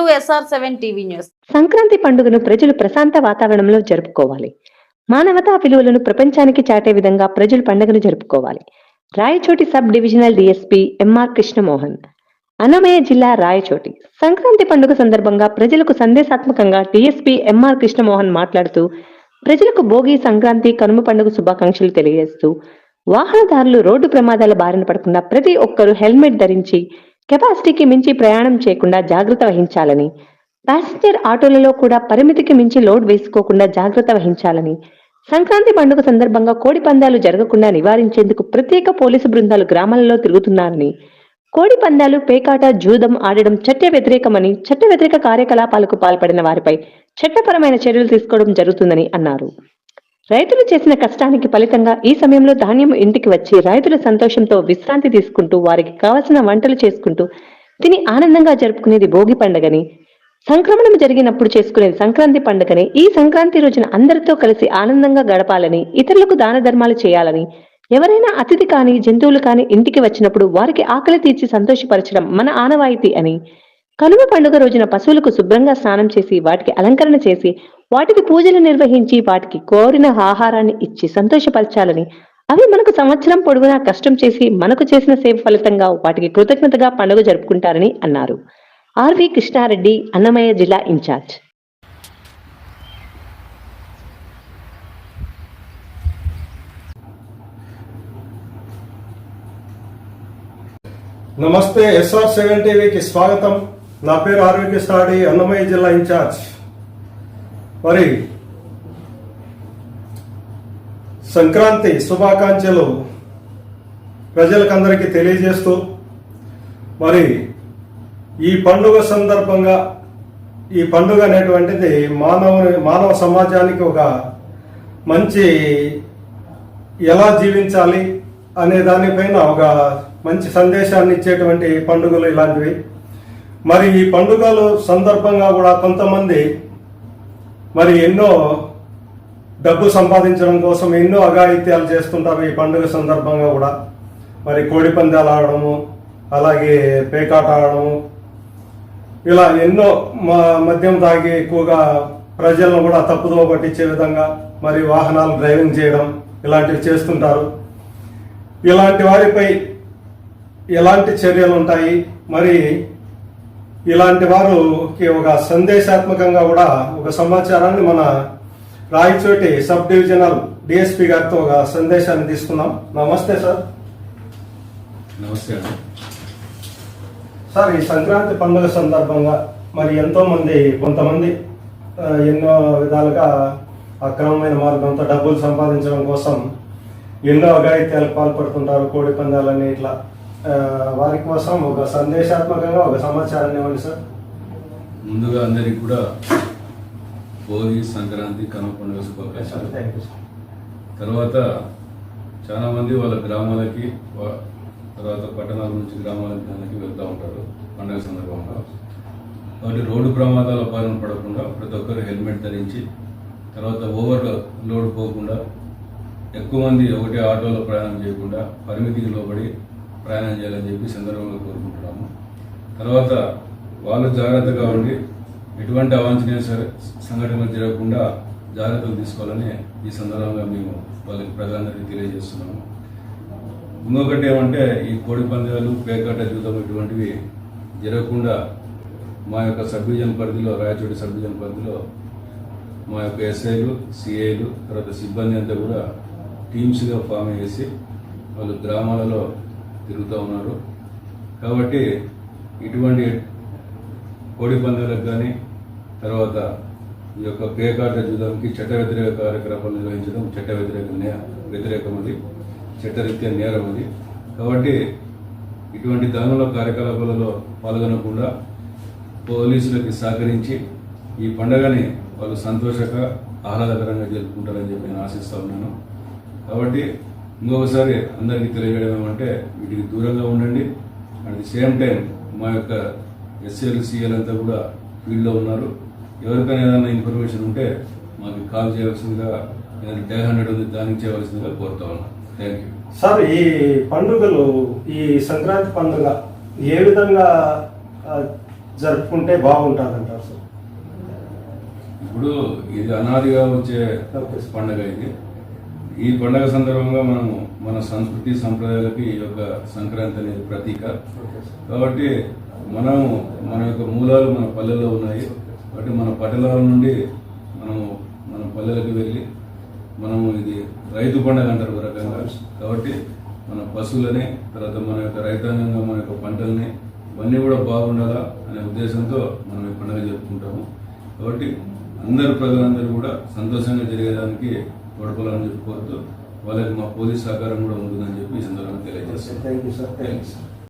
To SR7 TV news. Sankranti పండుగను ప్రజలు ప్రశాంత వాతావరణంలో జరుపుకోవాలి. మానవతా విలువలను ప్రపంచానికి చాటే విధంగా ప్రజలు పండుగను జరుపుకోవాలి. Rayachoti sub divisional DSP MR Krishnamohan. Annamayya జిల్లా రాయచోటి సంక్రాంతి పండుగ సందర్భంగా ప్రజలకు సందేశాత్మకంగా డిఎస్పీ ఎంఆర్ కృష్ణమోహన్ మాట్లాడుతూ ప్రజలకు భోగి, సంక్రాంతి, కనుమ పండుగ శుభాకాంక్షలు తెలియజేస్తూ వాహనదారులు రోడ్డు ప్రమాదాల బారిన పడకుండా ప్రతి ఒక్కరూ హెల్మెట్ ధరించి కెపాసిటీకి మించి ప్రయాణం చేయకుండా జాగ్రత్త వహించాలని, ప్యాసింజర్ ఆటోలలో కూడా పరిమితికి మించి లోడ్ వేసుకోకుండా జాగ్రత్త వహించాలని, సంక్రాంతి పండుగ సందర్భంగా కోడి పందాలు జరగకుండా నివారించేందుకు ప్రత్యేక పోలీసు బృందాలు గ్రామాలలో తిరుగుతున్నారని, కోడి పందాలు, పేకాట, జూదం ఆడడం చట్ట వ్యతిరేకమని, చట్ట వ్యతిరేక కార్యకలాపాలకు పాల్పడిన వారిపై చట్టపరమైన చర్యలు తీసుకోవడం జరుగుతుందని అన్నారు. రైతులు చేసిన కష్టానికి ఫలితంగా ఈ సమయంలో ధాన్యం ఇంటికి వచ్చి రైతుల సంతోషంతో విశ్రాంతి తీసుకుంటూ వారికి కావలసిన వంటలు చేసుకుంటూ తిని ఆనందంగా జరుపుకునేది భోగి పండుగని, సంక్రమణం జరిగినప్పుడు చేసుకునేది సంక్రాంతి పండుగని, ఈ సంక్రాంతి రోజున అందరితో కలిసి ఆనందంగా గడపాలని, ఇతరులకు దాన ధర్మాలు చేయాలని, ఎవరైనా అతిథి కాని జంతువులు కాని ఇంటికి వచ్చినప్పుడు వారికి ఆకలి తీర్చి సంతోషపరచడం మన ఆనవాయితీ అని, కనుమ పండుగ రోజున పశువులకు శుభ్రంగా స్నానం చేసి వాటికి అలంకరణ చేసి వాటికి పూజలు నిర్వహించి వాటికి కోరిన ఆహారాన్ని ఇచ్చి సంతోషపరచాలని, అవి మనకు సంవత్సరం పొడవునా కష్టం చేసి మనకు చేసిన సేవ ఫలితంగా వాటికి కృతజ్ఞతగా పండుగ జరుపుకుంటారని అన్నారు. ఆర్వి కృష్ణారెడ్డి, అన్నమయ్య జిల్లా ఇన్ఛార్జ్. నమస్తే, SR7 టీవీకి స్వాగతం. నా పేరు ఆర్వి కృష్ణారెడ్డి, అన్నమయ్య జిల్లా ఇన్ఛార్జ్. మరి సంక్రాంతి శుభాకాంక్షలు ప్రజలకందరికీ తెలియజేస్తూ, మరి ఈ పండుగ సందర్భంగా ఈ పండుగ అనేటువంటిది మానవ సమాజానికి ఒక మంచి ఎలా జీవించాలి అనే దానిపైన ఒక మంచి సందేశాన్ని ఇచ్చేటువంటి పండుగలు ఇలాంటివి. మరి ఈ పండుగలు సందర్భంగా కూడా కొంతమంది మరి ఎన్నో డబ్బు సంపాదించడం కోసం ఎన్నో అఘాయిత్యాలు చేస్తుంటారు. ఈ పండుగ సందర్భంగా కూడా మరి కోడి పందాలు ఆడడము, అలాగే పేకాట ఆడడము, ఇలా ఎన్నో మద్యం తాగి ఎక్కువగా ప్రజలను కూడా తప్పుదోవ పట్టించే విధంగా మరి వాహనాలు డ్రైవింగ్ చేయడం ఇలాంటివి చేస్తుంటారు. ఇలాంటి వారిపై ఎలాంటి చర్యలు ఉంటాయి, మరి ఇలాంటి వారికి ఒక సందేశాత్మకంగా కూడా ఒక సమాచారాన్ని మన రాయచోటి సబ్ డివిజనల్ డిఎస్పీ గారితో ఒక సందేశాన్ని తీసుకున్నాం. నమస్తే సార్. నమస్తే అండి సార్, ఈ సంక్రాంతి పండుగ సందర్భంగా మరి కొంతమంది ఎన్నో విధాలుగా అక్రమమైన మార్గంతో డబ్బులు సంపాదించడం కోసం ఎన్నో అఘాయిత్యాలకు పాల్పడుతుంటారు. కోడి పందాలని ఇట్లా వారి కోసం ఒక సందేశాత్మకంగా ఒక సమాచారాన్ని ఇవ్వండి సార్. ముందుగా అందరికి కూడా భోగి, సంక్రాంతి, కనుమ పండుగ శుభాకాంక్షలు. తర్వాత చాలా మంది వాళ్ళ గ్రామాలకి, తర్వాత పట్టణాల నుంచి గ్రామాలకి వెళ్తూ ఉంటారు పండుగ సందర్భంగా. కాబట్టి రోడ్డు ప్రమాదాల బారిన పడకుండా ప్రతి ఒక్కరు హెల్మెట్ ధరించి, తర్వాత ఓవర్ లోడ్ పోకుండా, ఎక్కువ మంది ఒకటే ఆటోలో ప్రయాణం చేయకుండా పరిమితికి లోబడి ప్రయాణం చేయాలని చెప్పి సందర్భంగా కోరుకుంటున్నాము. తర్వాత వాళ్ళు జాగ్రత్తగా ఉండి ఎటువంటి అవాంఛనీయ సంఘటనలు జరగకుండా జాగ్రత్తలు తీసుకోవాలని ఈ సందర్భంగా మేము వాళ్ళకి ప్రజలందరికీ తెలియజేస్తున్నాము. ఇంకొకటి ఏమంటే, ఈ కోడి పందాలు, పేకాట, జూదం ఇటువంటివి జరగకుండా మా యొక్క సబ్ డివిజన్ పరిధిలో, రాయచోటి సబ్ డివిజన్ పరిధిలో మా యొక్క ఎస్ఐలు, సిఐలు, తర్వాత సిబ్బంది అంతా కూడా టీమ్స్గా ఫామ్ చేసి వాళ్ళు గ్రామాలలో తిరుగుతూ ఉన్నారు. కాబట్టి ఇటువంటి కోడి పందాలకు కానీ, తర్వాత ఈ యొక్క పేకాట, జూదంకి చట్ట వ్యతిరేక కార్యక్రమాలు నిర్వహించడం చట్ట వ్యతిరేకం, అది చట్టరీత్యా నేరం అది. కాబట్టి ఇటువంటి దానుల కార్యకలాపాలలో పాల్గొనకుండా పోలీసులకి సహకరించి ఈ పండుగని వాళ్ళు సంతోషంగా, ఆహ్లాదకరంగా జరుపుకుంటారని చెప్పి నేను ఆశిస్తా ఉన్నాను. కాబట్టి ఇంకొకసారి అందరికీ తెలియజేయడం ఏమంటే, వీటికి దూరంగా ఉండండి. అట్ ది సేమ్ టైం మా యొక్క ఎస్ఏలు, సిఏలు అంతా కూడా ఫీల్డ్లో ఉన్నారు. ఎవరికైనా ఏదైనా ఇన్ఫర్మేషన్ ఉంటే మాకు కాల్ చేయవలసిందిగా, ఏదైనా డైల్ 100 ఉంది దానికి చేయవలసిందిగా కోరుతా ఉన్నాను. Thank you sir. ఈ పండుగలు, ఈ సంక్రాంతి పండుగ ఏ విధంగా జరుపుకుంటే బాగుంటుంది అంటారు సార్? ఇప్పుడు ఇది అనాదిగా వచ్చే ఓకే సార్. పండుగ ఇది. ఈ పండుగ సందర్భంగా మనము మన సంస్కృతి సంప్రదాయాలకి ఈ యొక్క సంక్రాంతి అనేది ప్రతీక. Okay sir. కాబట్టి మనము మన యొక్క మూలాలు మన పల్లెల్లో ఉన్నాయి. కాబట్టి మన పట్టణాల నుండి మనము మన పల్లెలకు వెళ్ళి మనము ఇది రైతు పండుగ అంటారు ఒక రకంగా. కాబట్టి మన పశువులని, తర్వాత మన యొక్క రైతాంగంగా మన యొక్క పంటల్ని ఇవన్నీ కూడా బాగుండాలా అనే ఉద్దేశంతో మనం ఈ పండుగ జరుపుకుంటాము. కాబట్టి అందరు ప్రజలందరూ కూడా సంతోషంగా జరిగేదానికి తోడ్పడాలని చెప్పి కోరుతూ వాళ్ళకి మా పోలీస్ సహకారం కూడా ఉంటుందని చెప్పి ఈ సందర్భంగా తెలియజేస్తాం. Thank you sir. Thank you sir.